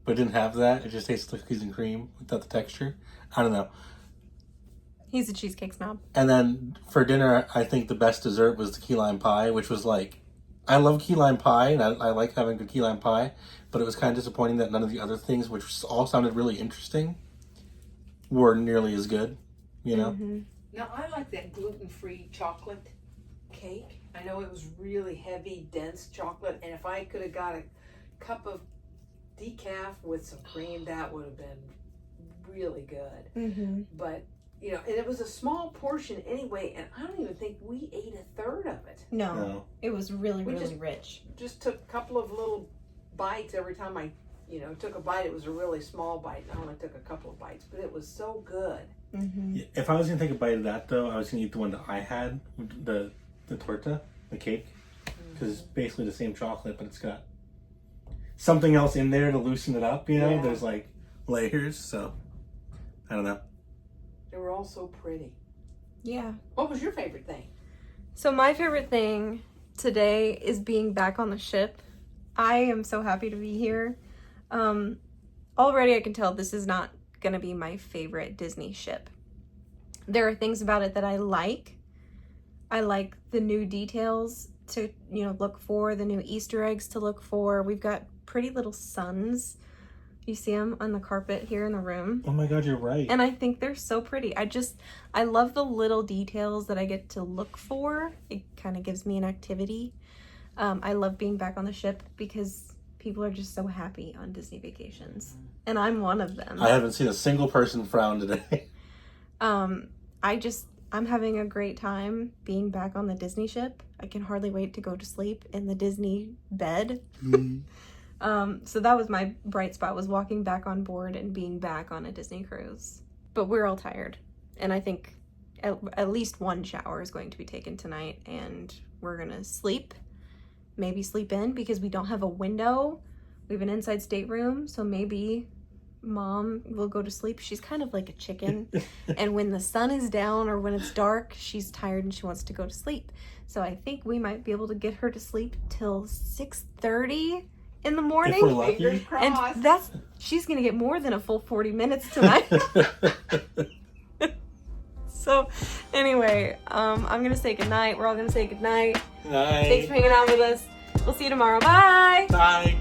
[SPEAKER 2] but it didn't have that. It just tasted like cookies and cream without the texture. I don't know.
[SPEAKER 1] He's a cheesecake snob.
[SPEAKER 2] And then for dinner, I think the best dessert was the key lime pie, which was like... I love key lime pie, and I like having good key lime pie, but it was kind of disappointing that none of the other things, which all sounded really interesting, were nearly as good, you know?
[SPEAKER 1] Mm-hmm.
[SPEAKER 3] Now, I like that gluten-free chocolate cake. I know it was really heavy, dense chocolate, and if I could have got a cup of decaf with some cream, that would have been really good.
[SPEAKER 1] Mm-hmm.
[SPEAKER 3] But, you know, and it was a small portion anyway, and I don't even think we ate a third of it.
[SPEAKER 1] No. It was really,
[SPEAKER 3] We
[SPEAKER 1] really
[SPEAKER 3] just-
[SPEAKER 1] rich.
[SPEAKER 3] Just took a couple of little bites every time I, took a bite. It was a really small bite. I only took a couple of bites, but it was so good.
[SPEAKER 1] Mm-hmm.
[SPEAKER 2] Yeah, if I was going to take a bite of that, though, I was going to eat the one that I had, the torta, the cake, because it's basically the same chocolate, but it's got something else in there to loosen it up, you know?
[SPEAKER 3] Yeah.
[SPEAKER 2] There's like layers, so I don't know.
[SPEAKER 3] They were all so pretty.
[SPEAKER 1] Yeah.
[SPEAKER 3] What was your favorite thing?
[SPEAKER 1] So my favorite thing today is being back on the ship. I am so happy to be here. Already I can tell this is not going to be my favorite Disney ship. There are things about it that I like. I like the new details to, look for, the new Easter eggs to look for. We've got pretty little suns. You see them on the carpet here in the room.
[SPEAKER 2] Oh my god, you're right.
[SPEAKER 1] And I think they're so pretty. I love the little details that I get to look for. It kind of gives me an activity. I love being back on the ship because people are just so happy on Disney vacations. And I'm one of them.
[SPEAKER 2] I haven't seen a single person frown today.
[SPEAKER 1] I'm having a great time being back on the Disney ship. I can hardly wait to go to sleep in the Disney bed. So that was my bright spot, was walking back on board and being back on a Disney cruise. But we're all tired. And I think at least one shower is going to be taken tonight. And we're going to sleep. Maybe sleep in because we don't have a window. We have an inside stateroom. So maybe Mom will go to sleep. She's kind of like a chicken. And when the sun is down or when it's dark, she's tired and she wants to go to sleep. So I think we might be able to get her to sleep till 6:30 in the morning.
[SPEAKER 2] If we're lucky.
[SPEAKER 1] And she's gonna get more than a full 40 minutes tonight. So anyway, I'm gonna say goodnight. We're all gonna say goodnight.
[SPEAKER 2] Night.
[SPEAKER 1] Thanks for hanging out with us. We'll see you tomorrow. Bye.
[SPEAKER 2] Bye.